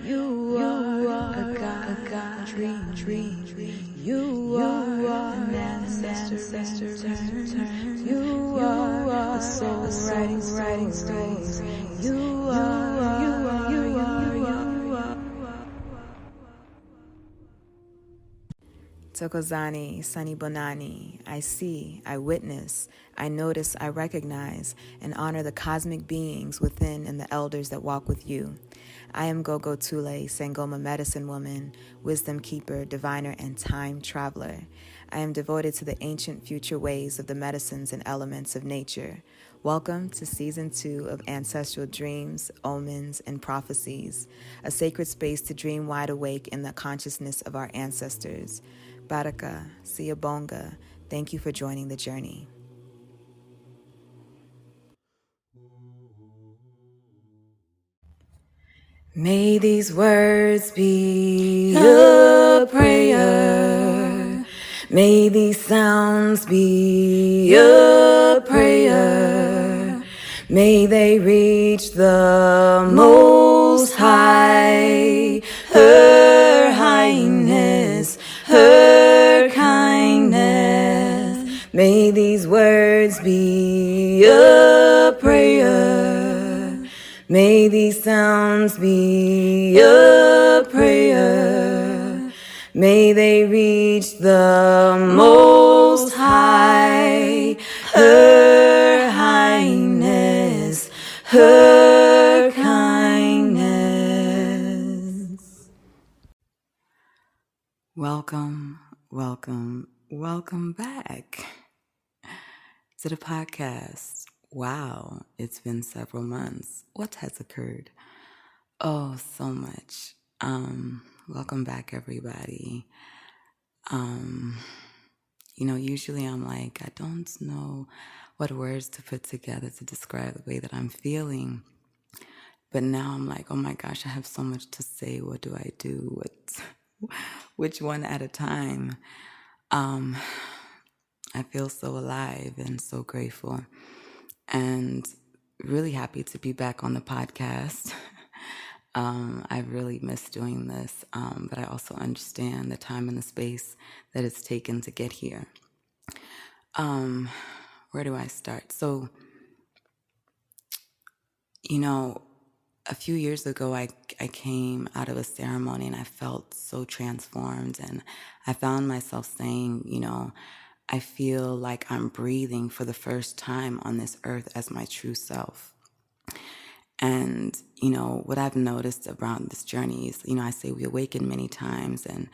You are a God dream. You are an ancestor return. You are a soul writing stories. You are. Tokozani, Sunny Bonani, I see, I witness, I notice, I recognize, and honor the cosmic beings within and the elders that walk with you. I am Gogo Thule, Sangoma Medicine Woman, Wisdom Keeper, Diviner, and Time Traveler. I am devoted to the ancient future ways of the medicines and elements of nature. Welcome to Season 2 of Ancestral Dreams, Omens, and Prophecies, a sacred space to dream wide awake in the consciousness of our ancestors. Baraka, Siyabonga, thank you for joining the journey. May these words be a prayer. May these sounds be a prayer. May they reach the Most High, Her Highness, Her kindness. May these words be a prayer. May these sounds be a prayer. May they reach the Most High, Her Highness, Her kindness. Welcome, welcome, welcome back to the podcast. Wow, it's been several months. What has occurred? Oh, so much. Welcome back, everybody. Usually I'm like, I don't know what words to put together to describe the way that I'm feeling. But now I'm like, oh my gosh, I have so much to say. What do I do? Which one at a time? I feel so alive and so grateful. And really happy to be back on the podcast. I really miss doing this, but I also understand the time and the space that it's taken to get here. Where do I start? So, a few years ago, I came out of a ceremony and I felt so transformed, and I found myself saying, I feel like I'm breathing for the first time on this earth as my true self. And, what I've noticed around this journey is, I say we awaken many times, and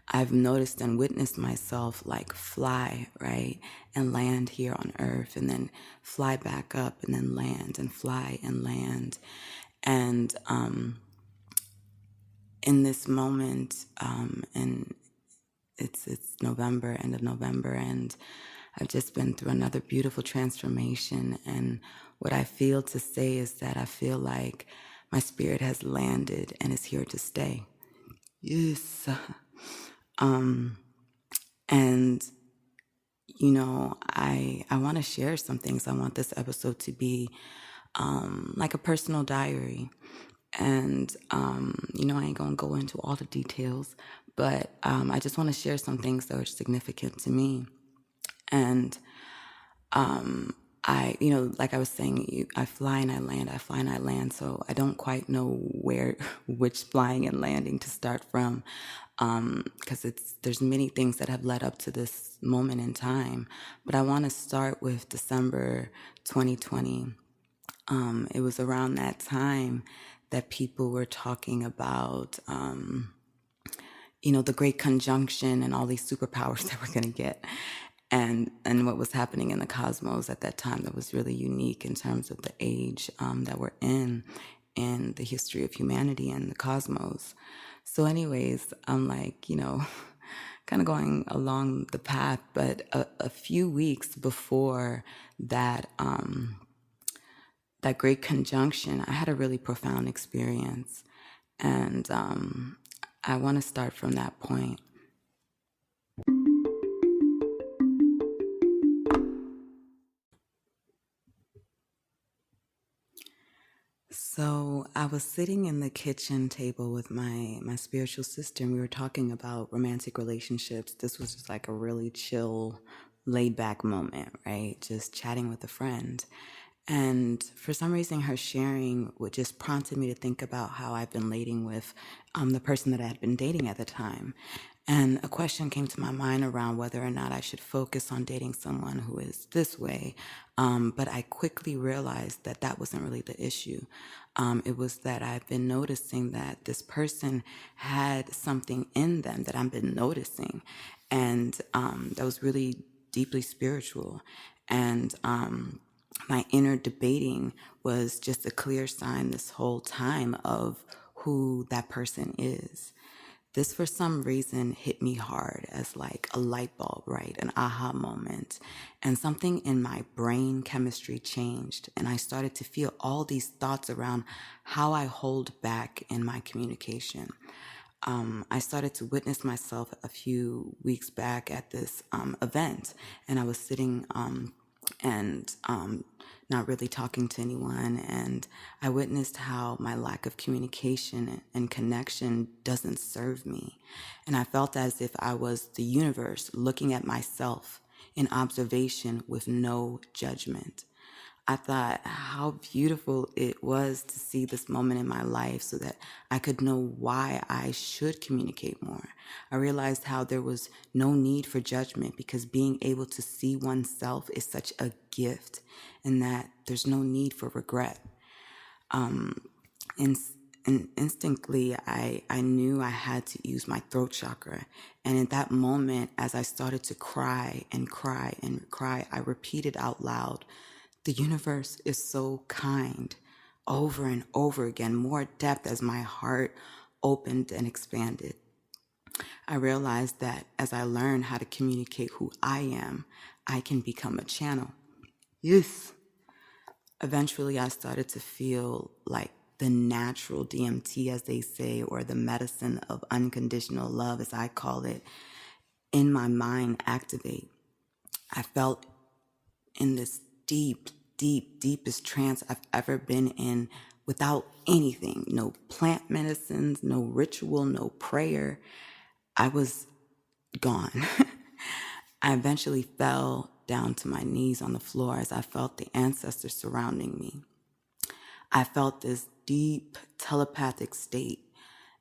I've noticed and witnessed myself like fly, right? And land here on earth, and then fly back up, and then land, and fly and land. And in this moment, and it's November, end of November, and I've just been through another beautiful transformation. And what I feel to say is that I feel like my spirit has landed and is here to stay. Yes. And, I want to share some things. I want this episode to be like a personal diary. And, I ain't going to go into all the details, but I just want to share some things that are significant to me. And like I was saying, I fly and I land, I fly and I land. So I don't quite know which flying and landing to start from, because there's many things that have led up to this moment in time. But I want to start with December 2020. It was around that time that people were talking about, the great conjunction and all these superpowers that we're going to get. And what was happening in the cosmos at that time that was really unique in terms of the age that we're in the history of humanity and the cosmos. So anyways, I'm like, kind of going along the path, but a few weeks before that, that great conjunction, I had a really profound experience. And I want to start from that point. So I was sitting in the kitchen table with my spiritual sister, and we were talking about romantic relationships. This was just like a really chill, laid back moment, right? Just chatting with a friend. And for some reason, her sharing what just prompted me to think about how I've been dating with the person that I had been dating at the time. And a question came to my mind around whether or not I should focus on dating someone who is this way. But I quickly realized that that wasn't really the issue. It was that I've been noticing that this person had something in them that I've been noticing. And that was really deeply spiritual. And my inner debating was just a clear sign this whole time of who that person is. This, for some reason, hit me hard as like a light bulb, right? An aha moment. And something in my brain chemistry changed. And I started to feel all these thoughts around how I hold back in my communication. I started to witness myself a few weeks back at this event. And I was sitting and not really talking to anyone. And I witnessed how my lack of communication and connection doesn't serve me. And I felt as if I was the universe looking at myself in observation with no judgment. I thought how beautiful it was to see this moment in my life so that I could know why I should communicate more. I realized how there was no need for judgment because being able to see oneself is such a gift and that there's no need for regret. And instinctively, I knew I had to use my throat chakra. And in that moment, as I started to cry and cry and cry, I repeated out loud, "The universe is so kind," over and over again, more depth as my heart opened and expanded. I realized that as I learn how to communicate who I am, I can become a channel. Yes. Eventually, I started to feel like the natural DMT, as they say, or the medicine of unconditional love, as I call it, in my mind activate. I felt in this deepest trance I've ever been in without anything, no plant medicines, no ritual, no prayer. I was gone. I eventually fell down to my knees on the floor as I felt the ancestors surrounding me. I felt this deep telepathic state,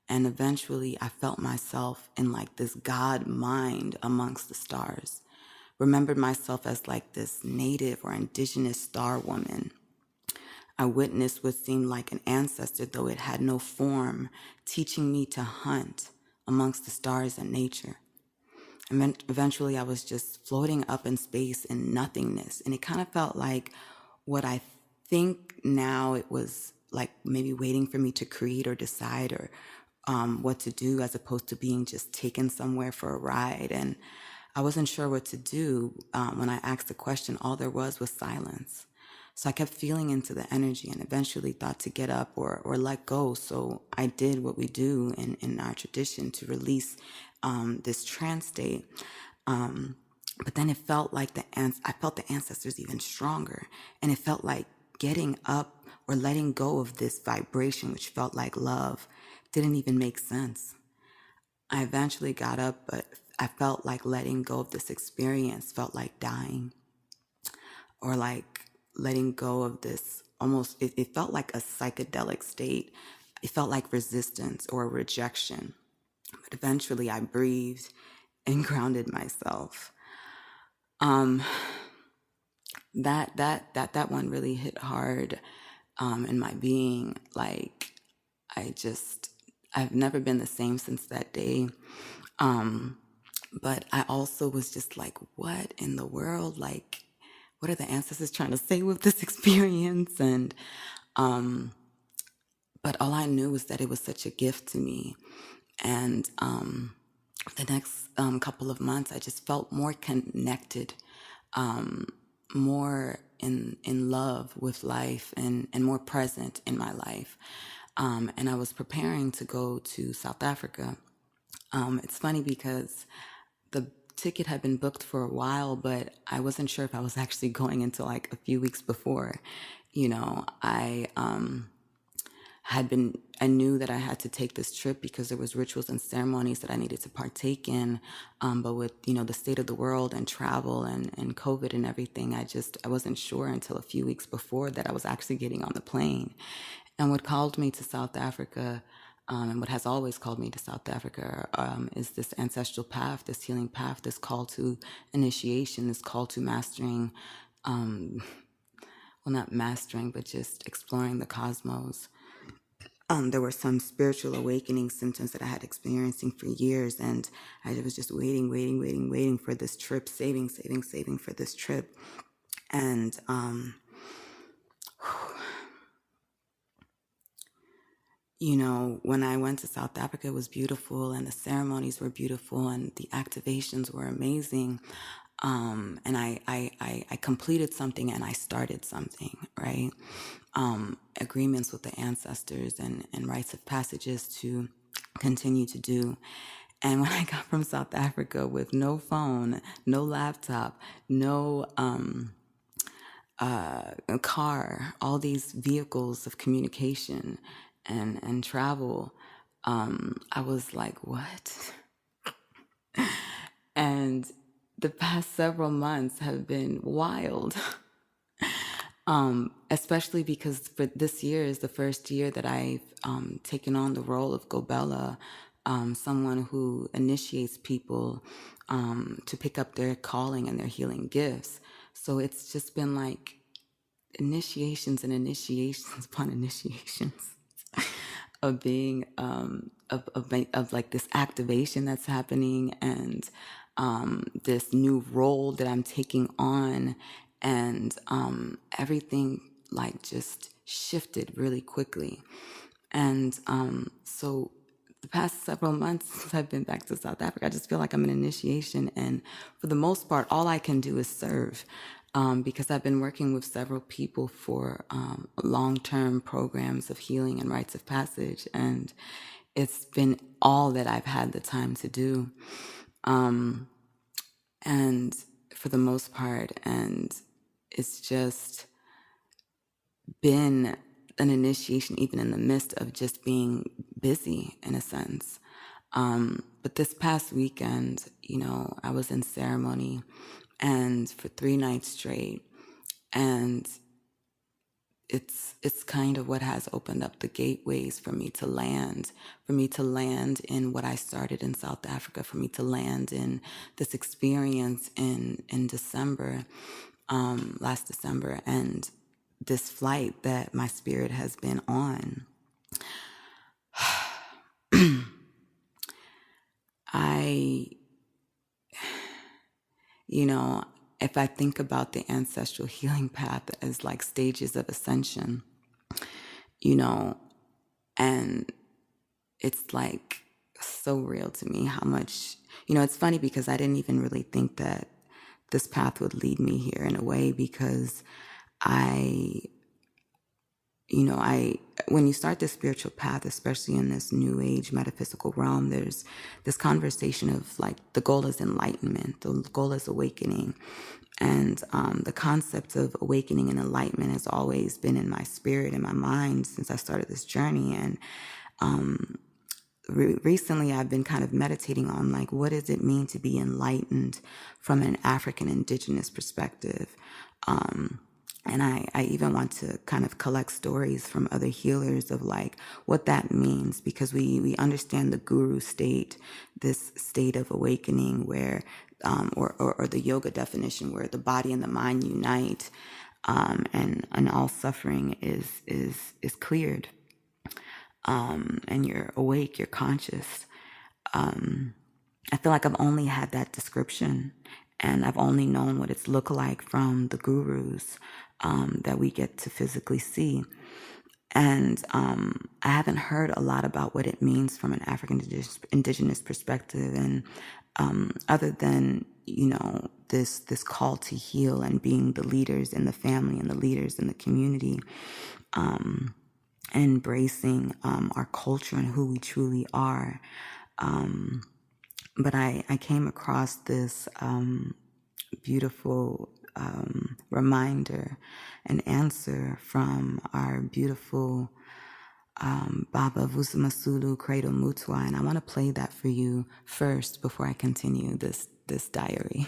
and eventually I felt myself in like this God mind amongst the stars. Remembered myself as like this native or indigenous star woman. I witnessed what seemed like an ancestor, though it had no form, teaching me to hunt amongst the stars and nature. And eventually I was just floating up in space in nothingness. And it kind of felt like what I think now it was like maybe waiting for me to create or decide or what to do, as opposed to being just taken somewhere for a ride. And I wasn't sure what to do. When I asked the question, all there was silence. So I kept feeling into the energy and eventually thought to get up or let go. So I did what we do in our tradition to release this trance state. But then it felt like I felt the ancestors even stronger. And it felt like getting up or letting go of this vibration, which felt like love, didn't even make sense. I eventually got up, but I felt like letting go of this experience felt like dying, or like letting go of this almost, it felt like a psychedelic state. It felt like resistance or rejection. But eventually I breathed and grounded myself. That one really hit hard in my being. Like I've never been the same since that day. But I also was just like, what in the world? Like, what are the ancestors trying to say with this experience? And, but all I knew was that it was such a gift to me. And the next couple of months, I just felt more connected, more in love with life and more present in my life. And I was preparing to go to South Africa. It's funny because the ticket had been booked for a while, but I wasn't sure if I was actually going until like a few weeks before. You know, I knew that I had to take this trip because there was rituals and ceremonies that I needed to partake in. But with, the state of the world and travel and COVID and everything, I wasn't sure until a few weeks before that I was actually getting on the plane. And what called me to South Africa, and what has always called me to South Africa, is this ancestral path, this healing path, this call to initiation, this call to mastering, well, not mastering, but just exploring the cosmos. There were some spiritual awakening symptoms that I had experiencing for years, and I was just waiting for this trip, saving for this trip. And when I went to South Africa, it was beautiful, and the ceremonies were beautiful, and the activations were amazing. And I completed something, and I started something, right? Agreements with the ancestors and rites of passages to continue to do. And when I got from South Africa with no phone, no laptop, no car, all these vehicles of communication and travel, I was like, what? And the past several months have been wild. Especially because for this year is the first year that I've taken on the role of Gobella, someone who initiates people to pick up their calling and their healing gifts. So it's just been like initiations and initiations upon initiations of being of like this activation that's happening, and this new role that I'm taking on. And everything like just shifted really quickly. And so the past several months since I've been back to South Africa, I just feel like I'm in initiation. And for the most part, all I can do is serve, because I've been working with several people for long-term programs of healing and rites of passage. And it's been all that I've had the time to do. And for the most part, and it's just been an initiation, even in the midst of just being busy in a sense. But this past weekend, I was in ceremony and for 3 nights straight. And it's kind of what has opened up the gateways for me to land in what I started in South Africa, for me to land in this experience in December, last December, and this flight that my spirit has been on. If I think about the ancestral healing path as like stages of ascension, and it's like so real to me how much, it's funny because I didn't even really think that this path would lead me here in a way, because when you start this spiritual path, especially in this new age metaphysical realm, there's this conversation of like the goal is enlightenment, the goal is awakening. And the concept of awakening and enlightenment has always been in my spirit, in my mind, since I started this journey. And recently I've been kind of meditating on like, what does it mean to be enlightened from an African indigenous perspective? And I even want to kind of collect stories from other healers of like what that means, because we understand the guru state, this state of awakening where, or the yoga definition where the body and the mind unite, and all suffering is cleared, and you're awake, you're conscious. I feel like I've only had that description, and I've only known what it's looked like from the gurus that we get to physically see. And I haven't heard a lot about what it means from an African indigenous perspective, and other than this call to heal and being the leaders in the family and the leaders in the community, and embracing our culture and who we truly are. But I came across this beautiful reminder and answer from our beautiful Baba Vusumasulu Cradle Mutwa, and I want to play that for you first before I continue this diary.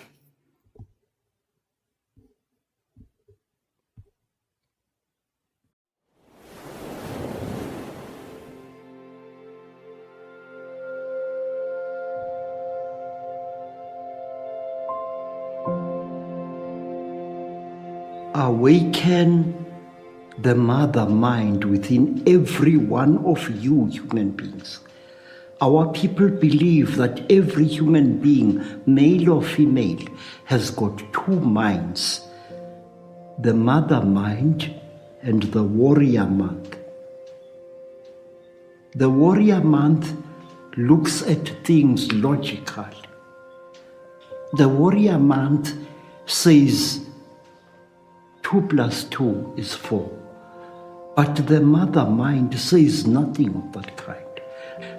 Awaken the mother mind within every one of you human beings. Our people believe that every human being, male or female, has got two minds, the mother mind and the warrior mind. The warrior mind looks at things logically. The warrior mind says 2 + 2 is 4. But the mother mind says nothing of that kind.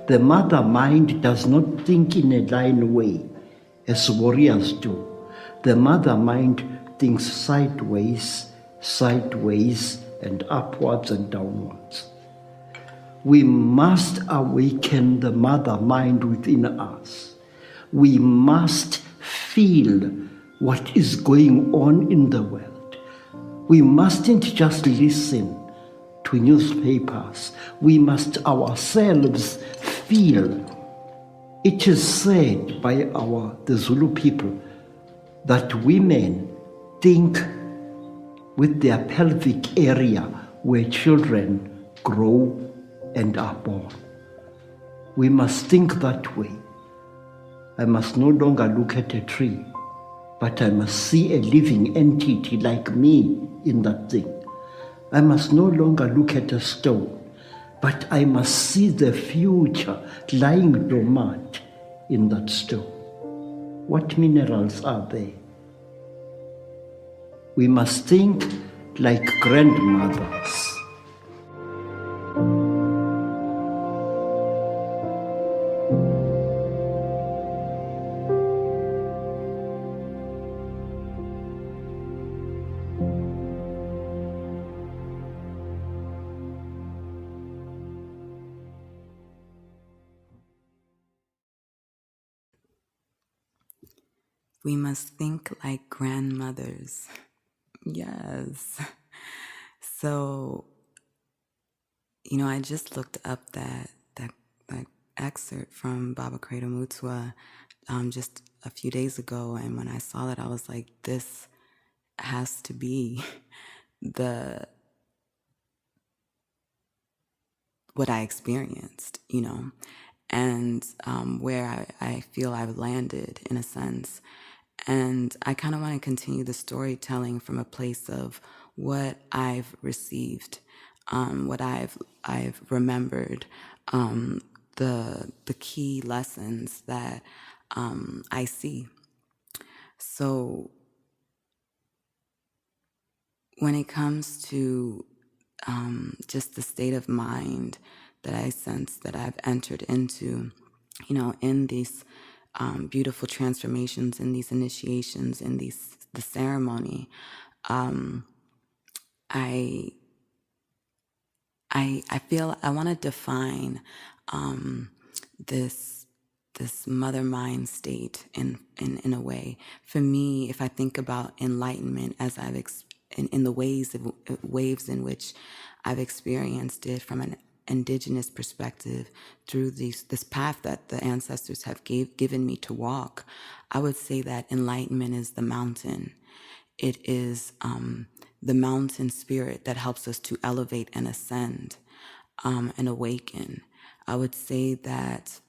The mother mind does not think in a line way as warriors do. The mother mind thinks sideways, and upwards and downwards. We must awaken the mother mind within us. We must feel what is going on in the world. We mustn't just listen to newspapers. We must ourselves feel. It is said by the Zulu people that women think with their pelvic area where children grow and are born. We must think that way. I must no longer look at a tree, but I must see a living entity like me in that thing. I must no longer look at a stone, but I must see the future lying dormant in that stone. What minerals are there? We must think like grandmothers. We must think like grandmothers. Yes. So, I just looked up that excerpt from Baba Kreda Mutwa just a few days ago, and when I saw that, I was like, this has to be what I experienced, and where I feel I've landed in a sense. And I kind of want to continue the storytelling from a place of what I've received, what I've remembered, the key lessons that I see. So when it comes to just the state of mind that I sense that I've entered into, in these beautiful transformations, in these initiations, in the ceremony, I feel I want to define this mother mind state in a way. For me, if I think about enlightenment as I've in the waves in which I've experienced it from an indigenous perspective through this path that the ancestors have given me to walk, I would say that enlightenment is the mountain. It is the mountain spirit that helps us to elevate and ascend and awaken. I would say that,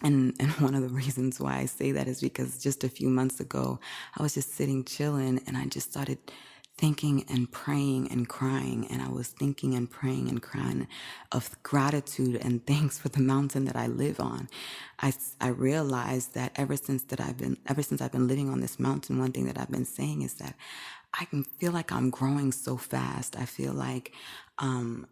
and one of the reasons why I say that is because just a few months ago, I was just sitting chilling and I just started thinking and praying and crying, and I was thinking and praying and crying of gratitude and thanks for the mountain that I live on. I realized that ever since I've been living on this mountain, one thing that I've been saying is that I can feel like I'm growing so fast. I feel like I'm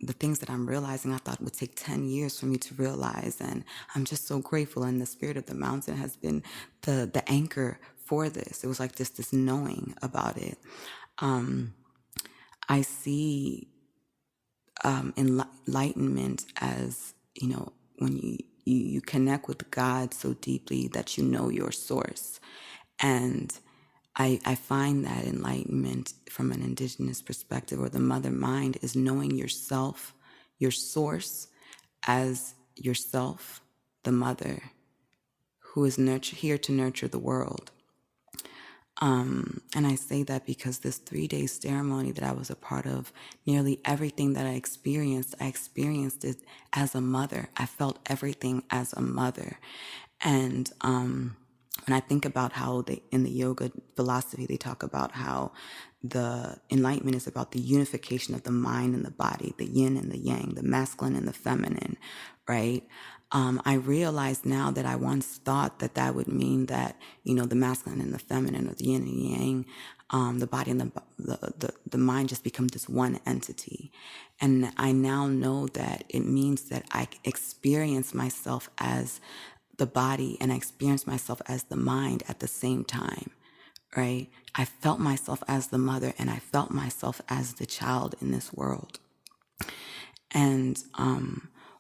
the things that I'm realizing I thought would take 10 years for me to realize, and I'm just so grateful. And the spirit of the mountain has been the anchor for this. It was like just this knowing about it. I see enlightenment as, when you connect with God so deeply that you know your source. And I find that enlightenment from an indigenous perspective, or the mother mind, is knowing yourself, your source, as yourself, the mother, who is here to nurture the world. And I say that because this 3-day ceremony that I was a part of, nearly everything that I experienced it as a mother. I felt everything as a mother. And when I think about how in the yoga philosophy, they talk about how the enlightenment is about the unification of the mind and the body, the yin and the yang, the masculine and the feminine, right? I realize now that I once thought that would mean that, the masculine and the feminine, or the yin and yang, the body and the mind just become this one entity. And I now know that it means that I experience myself as the body and I experience myself as the mind at the same time, right? I felt myself as the mother and I felt myself as the child in this world. And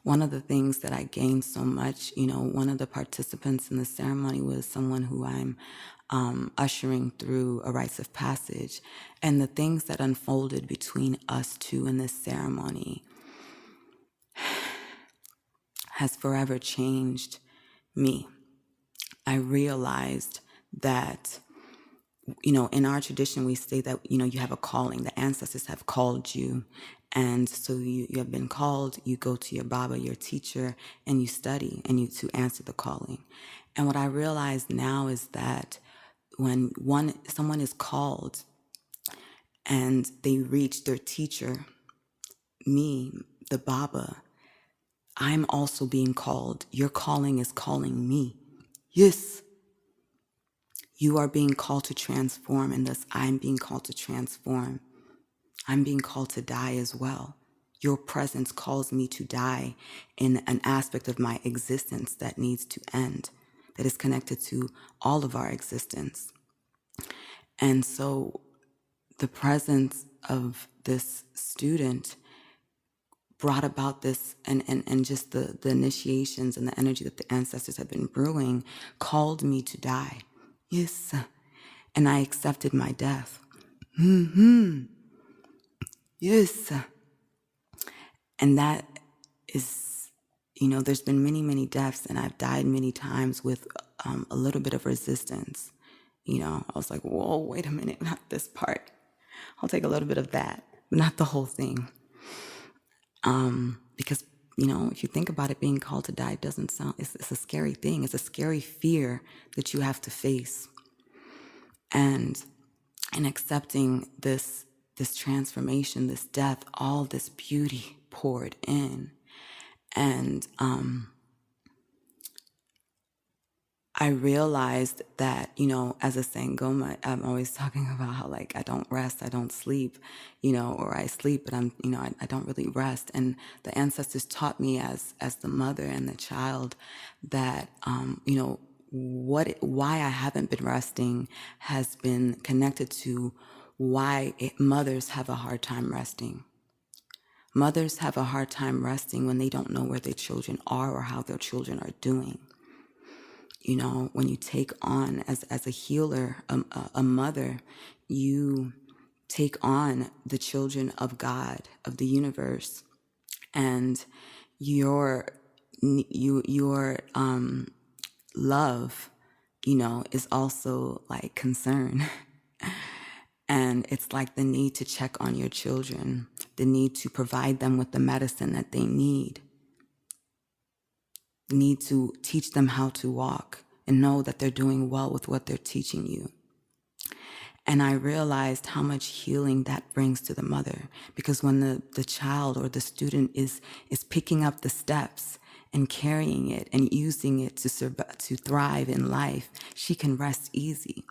one of the things that I gained so much, one of the participants in the ceremony was someone who I'm ushering through a rites of passage. And the things that unfolded between us two in this ceremony has forever changed me. I realized that, in our tradition, we say that, you have a calling. The ancestors have called you. And so you have been called, you go to your Baba, your teacher, and you study and you to answer the calling. And what I realize now is that when someone is called and they reach their teacher, me, the Baba, I'm also being called. Your calling is calling me. Yes. You are being called to transform, and thus I'm being called to transform. I'm being called to die as well. Your presence calls me to die in an aspect of my existence that needs to end, that is connected to all of our existence. And so the presence of this student brought about this, and just the initiations and the energy that the ancestors had been brewing called me to die. Yes. And I accepted my death. Yes. And that is, there's been many, many deaths, and I've died many times with a little bit of resistance. I was like, whoa, wait a minute, not this part. I'll take a little bit of that, but not the whole thing. Because, if you think about it, being called to die doesn't sound, it's a scary thing. It's a scary fear that you have to face. And in accepting this transformation, this death, all this beauty poured in. And I realized that, as a Sangoma, I'm always talking about how, I don't rest, I don't sleep, or I sleep, but I don't really rest. And the ancestors taught me as the mother and the child that, why I haven't been resting has been connected to why mothers have a hard time resting. Mothers have a hard time resting when they don't know where their children are or how their children are doing. When you take on, as a healer, a mother, you take on the children of God, of the universe, and your love, is also like concern. And it's like the need to check on your children, the need to provide them with the medicine that they need to teach them how to walk and know that they're doing well with what they're teaching you. And I realized how much healing that brings to the mother, because when the child or the student is picking up the steps and carrying it and using it to thrive in life, she can rest easy.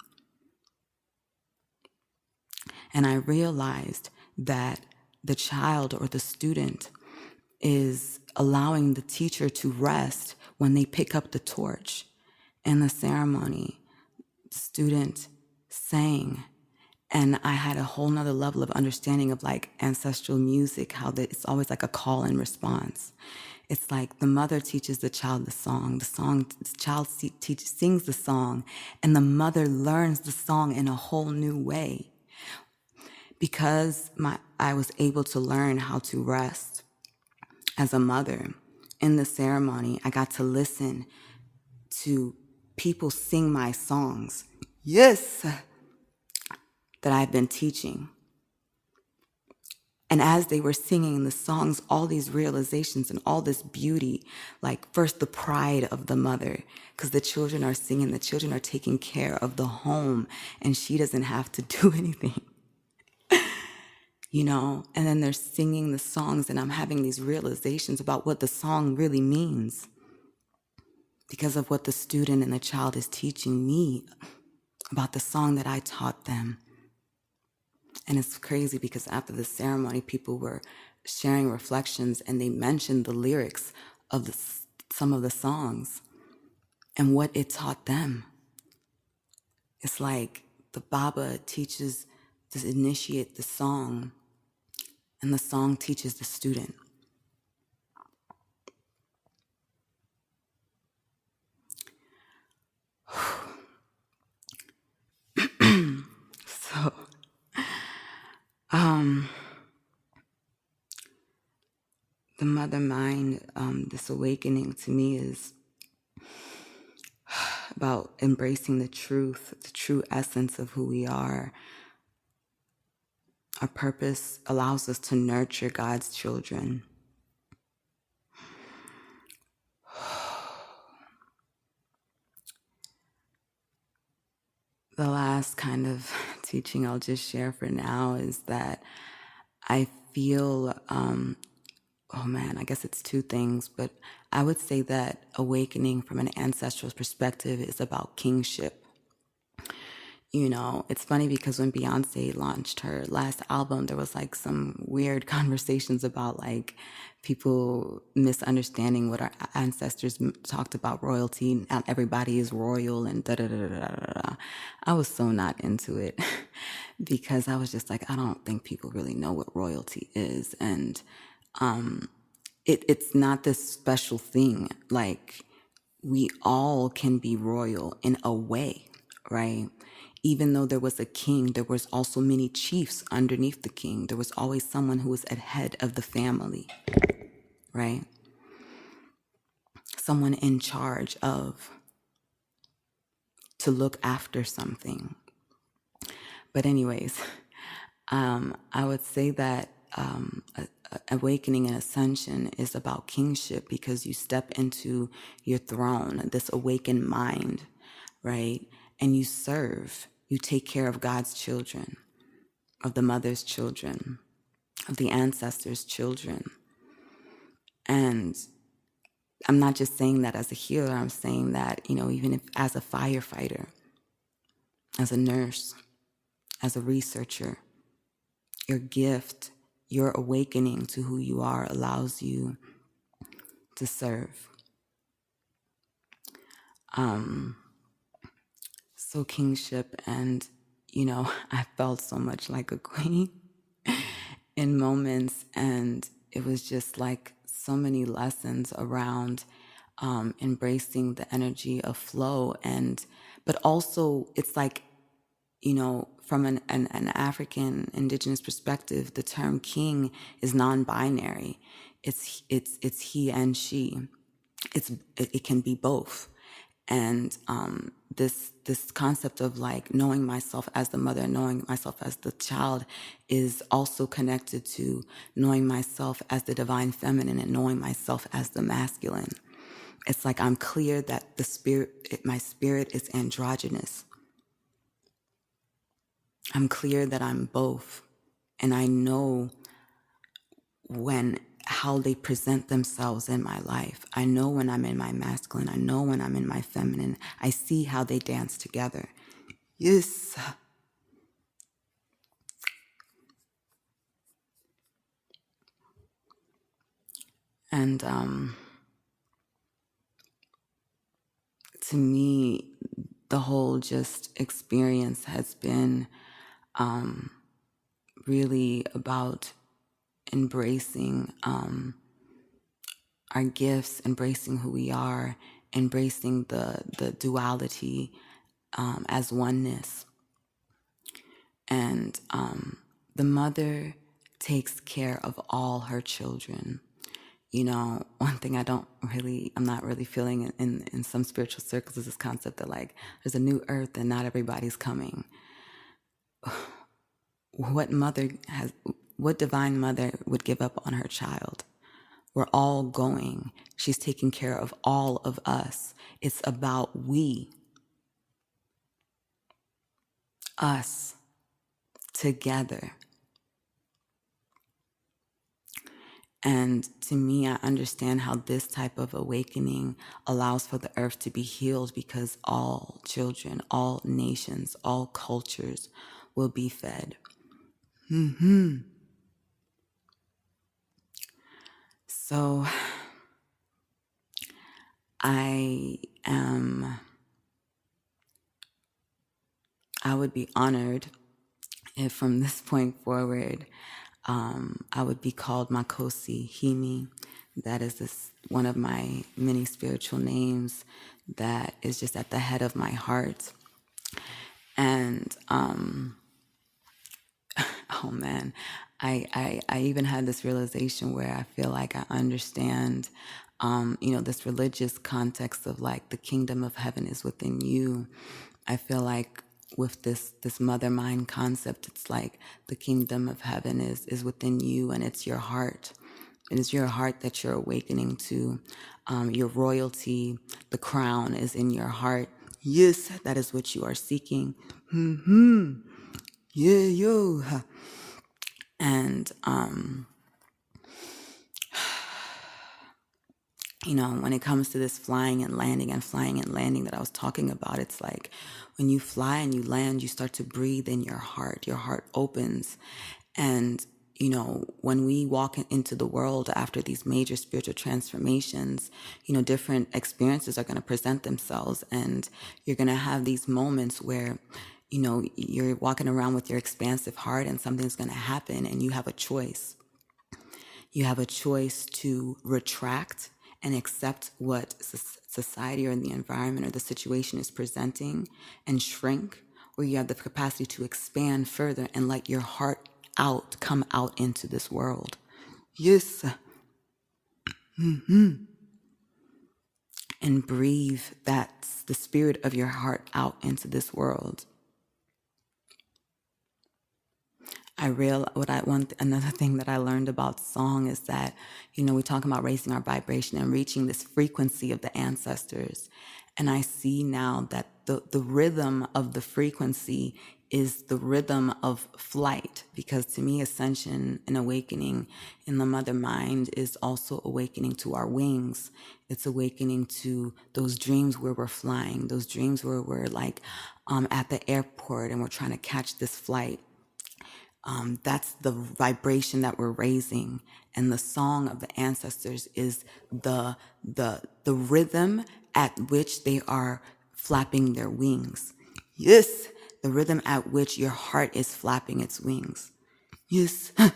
And I realized that the child or the student is allowing the teacher to rest when they pick up the torch. In the ceremony, the student sang And I had a whole nother level of understanding of like ancestral music, how that it's always like a call and response. It's like the mother teaches the child the child sings the song, and the mother learns the song in a whole new way. Because I was able to learn how to rest as a mother, in the ceremony, I got to listen to people sing my songs. Yes! That I've been teaching. And as they were singing the songs, all these realizations and all this beauty, like first the pride of the mother, because the children are singing, the children are taking care of the home, and she doesn't have to do anything, you know? And then they're singing the songs, and I'm having these realizations about what the song really means because of what the student and the child is teaching me about the song that I taught them. And it's crazy because after the ceremony, people were sharing reflections, and they mentioned the lyrics of some of the songs and what it taught them. It's like the Baba teaches to initiate the song, and the song teaches the student. So, the mother mind, this awakening to me is about embracing the true essence of who we are. Our purpose allows us to nurture God's children. The last kind of teaching I'll just share for now is that I feel, I guess it's two things, but I would say that awakening from an ancestral perspective is about kingship. You know, it's funny because when Beyonce launched her last album, there was like some weird conversations about like people misunderstanding what our ancestors talked about royalty. Not everybody is royal and da da da da da da. I was so not into it because I was just like, I don't think people really know what royalty is, and it's not this special thing. Like, we all can be royal in a way, right? Even though there was a king, there was also many chiefs underneath the king. There was always someone who was at head of the family, right? Someone in charge of, to look after something. But anyways, I would say that awakening and ascension is about kingship, because you step into your throne, this awakened mind, right? And you serve, you take care of God's children, of the mother's children, of the ancestors' children. And I'm not just saying that as a healer, I'm saying that, you know, even if as a firefighter, as a nurse, as a researcher, your gift, your awakening to who you are allows you to serve. So kingship, and, you know, I felt so much like a queen in moments, and it was just like so many lessons around embracing the energy of flow, but also it's like, you know, from an African indigenous perspective, the term king is non-binary. It's he and she. It can be both. And this concept of like knowing myself as the mother, knowing myself as the child, is also connected to knowing myself as the divine feminine and knowing myself as the masculine. It's like I'm clear that my spirit is androgynous. I'm clear that I'm both, and I know how they present themselves in my life. I know when I'm in my masculine. I know when I'm in my feminine. I see how they dance together. Yes. And to me, the whole just experience has been really about embracing our gifts, embracing who we are, embracing the duality as oneness. And the mother takes care of all her children. You know, one thing I'm not really feeling in some spiritual circles is this concept that like there's a new earth and not everybody's coming. What divine mother would give up on her child? We're all going. She's taking care of all of us. It's about us together. And to me, I understand how this type of awakening allows for the earth to be healed, because all children, all nations, all cultures will be fed. So I would be honored if from this point forward, I would be called Makhosi Himi. That is one of my many spiritual names that is just at the head of my heart. And oh man, I even had this realization where I feel like I understand, this religious context of like the kingdom of heaven is within you. I feel like with this mother mind concept, it's like the kingdom of heaven is within you, and it's your heart. It is your heart that you're awakening to. Your royalty, the crown is in your heart. Yes, that is what you are seeking. Yeah, yo. And, when it comes to this flying and landing that I was talking about, it's like when you fly and you land, you start to breathe in your heart. Your heart opens. And, when we walk into the world after these major spiritual transformations, different experiences are going to present themselves. And you're going to have these moments where, you're walking around with your expansive heart and something's going to happen and you have a choice. You have a choice to retract and accept what society or the environment or the situation is presenting and shrink, or you have the capacity to expand further and let your heart come out into this world. Yes. And breathe that's the spirit of your heart out into this world. Another thing that I learned about song is that, we talk about raising our vibration and reaching this frequency of the ancestors. And I see now that the rhythm of the frequency is the rhythm of flight, because to me, ascension and awakening in the mother mind is also awakening to our wings. It's awakening to those dreams where we're flying, those dreams where we're like at the airport and we're trying to catch this flight. That's the vibration that we're raising, and the song of the ancestors is the rhythm at which they are flapping their wings. Yes, the rhythm at which your heart is flapping its wings. Yes, the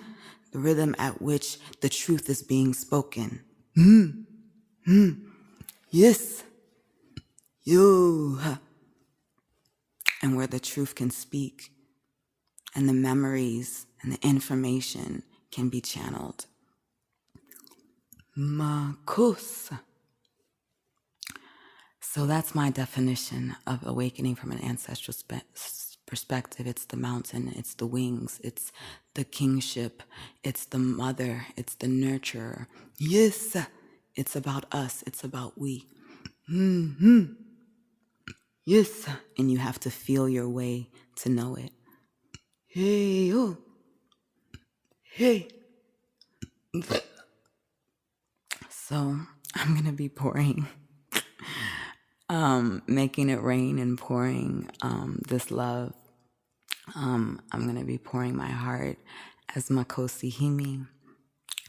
rhythm at which the truth is being spoken. Yes, yo, and where the truth can speak. And the memories and the information can be channeled. Makhosi. So that's my definition of awakening from an ancestral perspective. It's the mountain, it's the wings, it's the kingship, it's the mother, it's the nurturer. Yes, it's about us, it's about we. Yes, and you have to feel your way to know it. Hey, oh. Hey. So I'm going to be pouring, making it rain and pouring this love. I'm going to be pouring my heart as Makhosi Himi.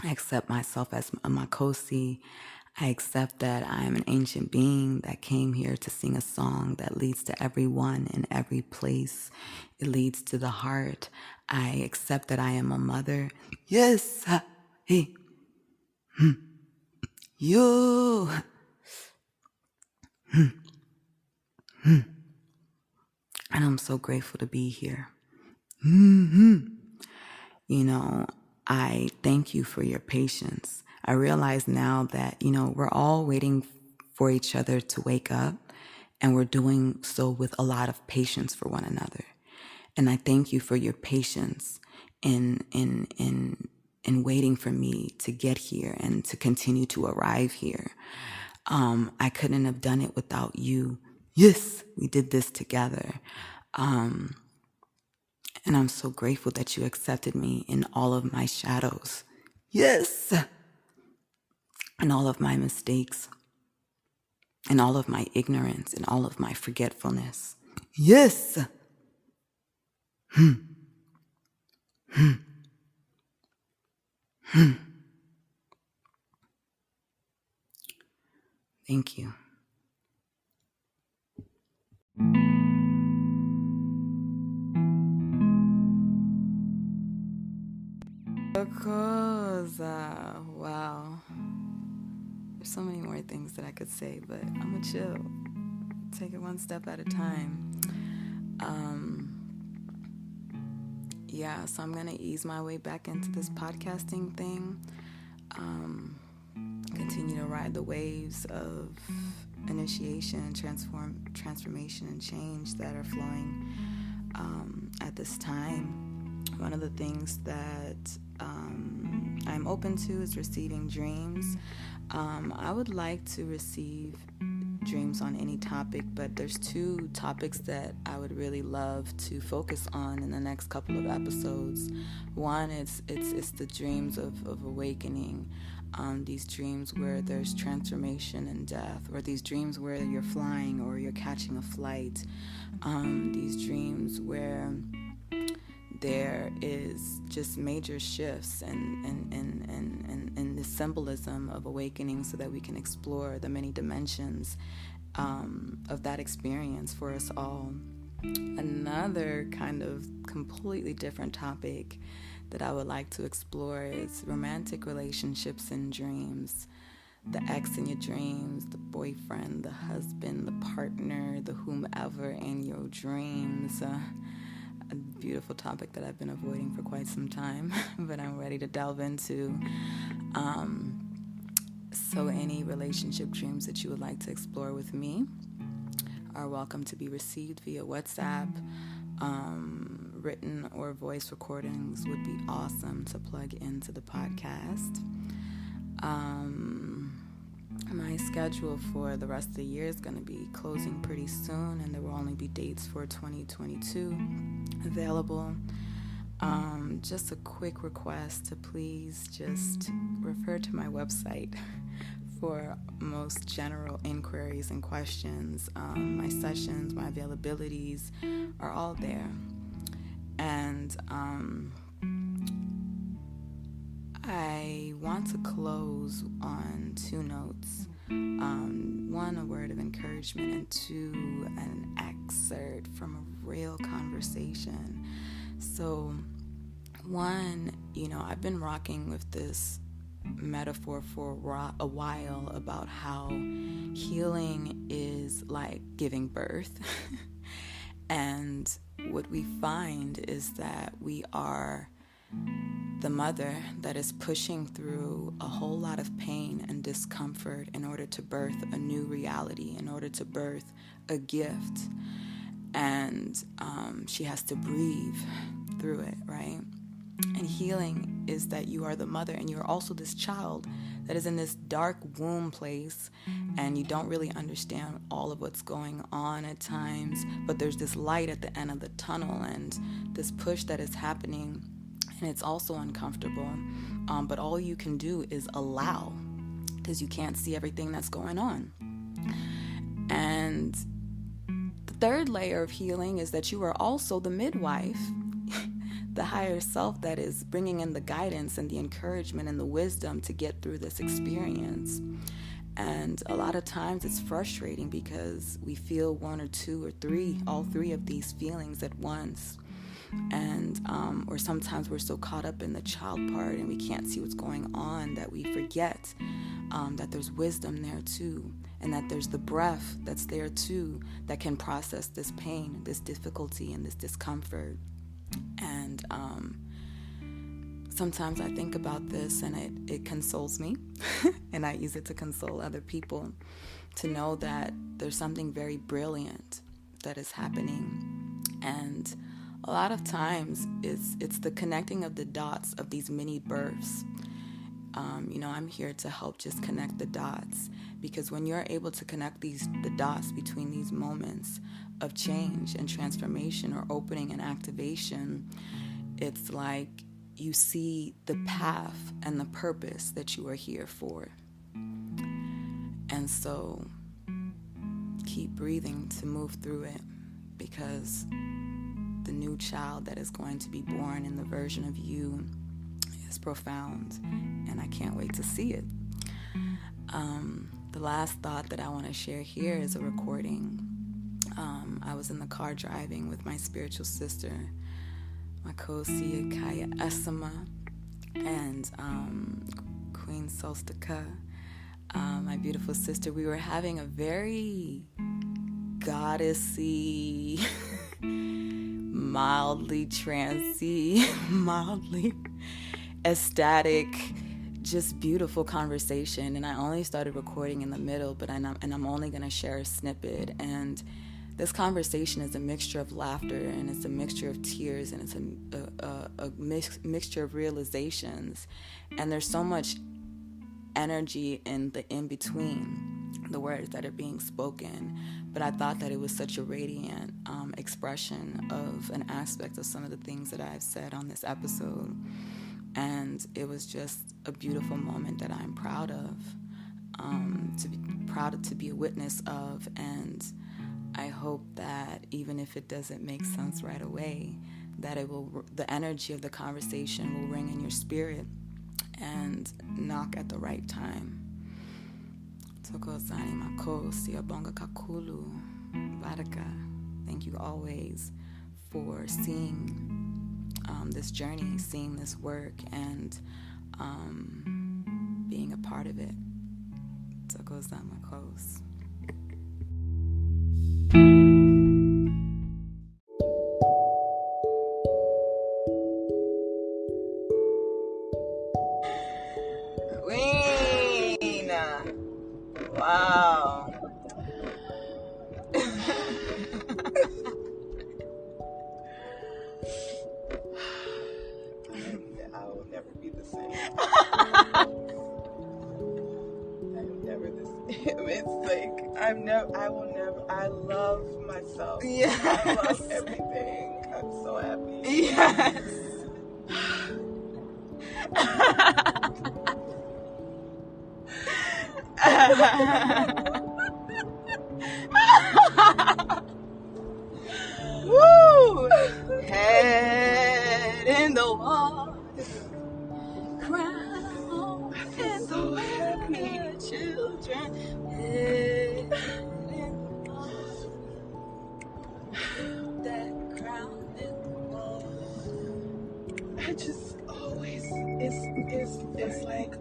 I accept myself as a Makhosi. I accept that I am an ancient being that came here to sing a song that leads to everyone in every place. It leads to the heart. I accept that I am a mother. Yes. Hey. You. And I'm so grateful to be here. You know, I thank you for your patience. I realize now that, we're all waiting for each other to wake up, and we're doing so with a lot of patience for one another. And I thank you for your patience in waiting for me to get here and to continue to arrive here. I couldn't have done it without you. Yes, we did this together. And I'm so grateful that you accepted me in all of my shadows. Yes. And all of my mistakes. And all of my ignorance. And all of my forgetfulness. Yes. Thank you. Wow. There's so many more things that I could say, but I'm gonna chill. Take it one step at a time. So I'm gonna ease my way back into this podcasting thing. Continue to ride the waves of initiation, transformation, and change that are flowing at this time. One of the things that I'm open to is receiving dreams. I would like to receive dreams on any topic, but there's two topics that I would really love to focus on in the next couple of episodes. One is it's the dreams of awakening, these dreams where there's transformation and death, or these dreams where you're flying or you're catching a flight, these dreams where there is just major shifts and the symbolism of awakening, so that we can explore the many dimensions of that experience for us all. Another kind of completely different topic that I would like to explore is romantic relationships and dreams. The ex in your dreams, the boyfriend, the husband, the partner, the whomever in your dreams. A beautiful topic that I've been avoiding for quite some time, but I'm ready to delve into. So any relationship dreams that you would like to explore with me are welcome to be received via WhatsApp. Written or voice recordings would be awesome to plug into the podcast. My schedule for the rest of the year is going to be closing pretty soon, and there will only be dates for 2022 available. Just a quick request to please just refer to my website for most general inquiries and questions. My sessions, my availabilities are all there. And I want to close on two notes. One, a word of encouragement, and two, an excerpt from a real conversation. So, one, I've been rocking with this metaphor for a while about how healing is like giving birth. And what we find is that we are the mother that is pushing through a whole lot of pain and discomfort in order to birth a new reality, in order to birth a gift. And she has to breathe through it, right? And healing is that you are the mother, and you're also this child that is in this dark womb place, and you don't really understand all of what's going on at times, but there's this light at the end of the tunnel and this push that is happening, and it's also uncomfortable, but all you can do is allow, because you can't see everything that's going on. And the third layer of healing is that you are also the midwife, the higher self that is bringing in the guidance and the encouragement and the wisdom to get through this experience. And a lot of times it's frustrating because we feel one or two or three, all three of these feelings at once. And or sometimes we're so caught up in the child part and we can't see what's going on that we forget that there's wisdom there too, and that there's the breath that's there too that can process this pain, this difficulty, and this discomfort. And sometimes I think about this and it consoles me and I use it to console other people, to know that there's something very brilliant that is happening. And a lot of times it's the connecting of the dots of these mini births. I'm here to help just connect the dots, because when you're able to connect the dots between these moments of change and transformation or opening and activation, it's like you see the path and the purpose that you are here for. And so keep breathing to move through it, because the new child that is going to be born in the version of you is profound, and I can't wait to see it. The last thought that I want to share here is a recording. I was in the car driving with my spiritual sister, Makhosi StarMother, and Queen Solstica, my beautiful sister. We were having a very goddessy, mildly trancy, mildly ecstatic, just beautiful conversation. And I only started recording in the middle, but I'm only going to share a snippet. And this conversation is a mixture of laughter, and it's a mixture of tears, and it's a mixture of realizations. And there's so much energy in the in-between the words that are being spoken. But I thought that it was such a radiant expression of an aspect of some of the things that I've said on this episode. And it was just a beautiful moment that I'm proud of, to be a witness of. And I hope that even if it doesn't make sense right away, that the energy of the conversation will ring in your spirit and knock at the right time. Tokozani Makhosi Abonga Kakulu Baraka. Thank you always for seeing this journey, seeing this work, and being a part of it. Tokozani Makhosi. Queen! Wow. I will never be the same. I'm never the same. It's like I love myself. Yes. I love everything. I'm so happy. Yes. Woo! Head in the water, crown in the happy children. Head in the water, that crown in the water. I just always it's like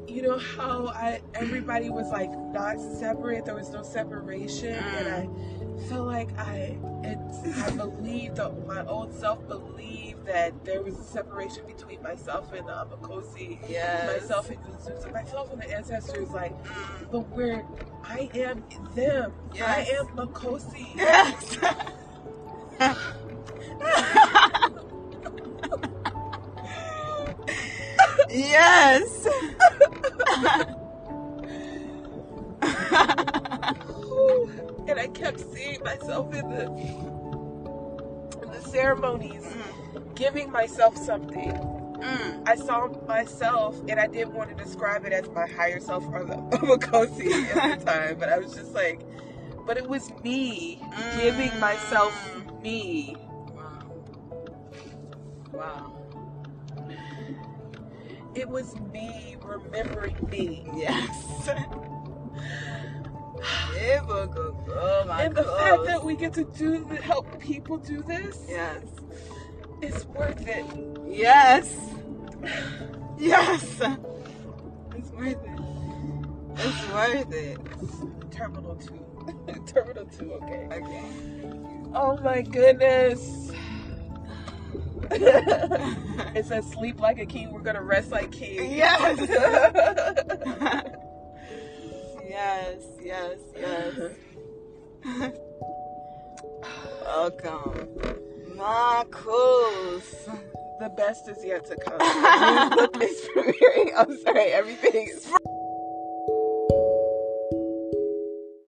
you know how everybody was like not separate, there was no separation, and I felt like I believed that my own self believed that there was a separation between myself and Makhosi, Yes. myself and Zuzu, myself and the ancestors, like, but where I am them, Yes. I am Makhosi. Yes. Yes. And I kept seeing myself in the ceremonies, giving myself something. I saw myself, and I didn't want to describe it as my higher self or the Makhosi at the time, but I was just like, but it was me giving myself me. Wow. it was me remembering me. Yes. And the fact that we get to help people do this, yes, it's worth it. yes, yes, it's worth it. It's worth it. Terminal 2. Terminal 2, okay. Okay. Oh my goodness. It says sleep like a king, we're gonna rest like kings. Yes. Yes, yes, yes. Welcome. Makhosi. The best is yet to come. The book is premiering. I'm sorry, everything is